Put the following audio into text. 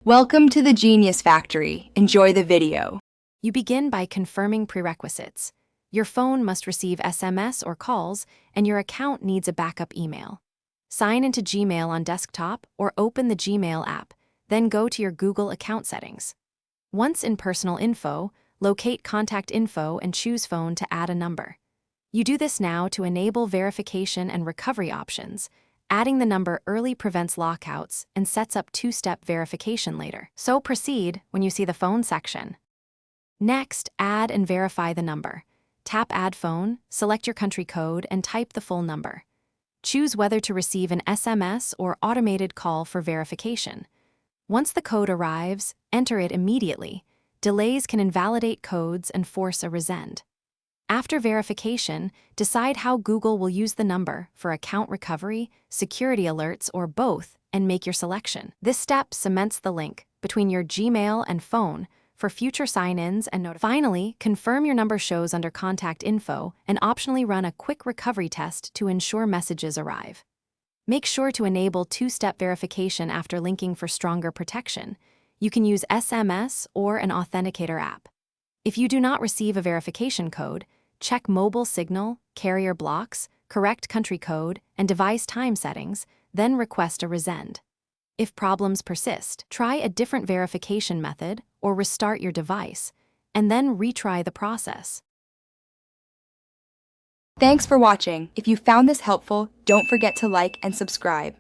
Welcome to the Genius Factory. Enjoy the video. You begin by confirming prerequisites. Your phone must receive SMS or calls, and your account needs a backup email. Sign into Gmail on desktop or open the Gmail app, then go to your Google account settings. Once in Personal Info, locate Contact Info and choose Phone to add a number. You do this now to enable verification and recovery options. Adding the number early prevents lockouts and sets up two-step verification later. So proceed when you see the phone section. Next, add and verify the number. Tap Add Phone, select your country code, and type the full number. Choose whether to receive an SMS or automated call for verification. Once the code arrives, enter it immediately. Delays can invalidate codes and force a resend. After verification, decide how Google will use the number for account recovery, security alerts, or both, and make your selection. This step cements the link between your Gmail and phone for future sign-ins and notifications. Finally, confirm your number shows under Contact Info and optionally run a quick recovery test to ensure messages arrive. Make sure to enable two-step verification after linking for stronger protection. You can use SMS or an authenticator app. If you do not receive a verification code, check mobile signal, carrier blocks, correct country code, and device time settings, then request a resend. If problems persist, try a different verification method or restart your device, and then retry the process. Thanks for watching. If you found this helpful, don't forget to like and subscribe.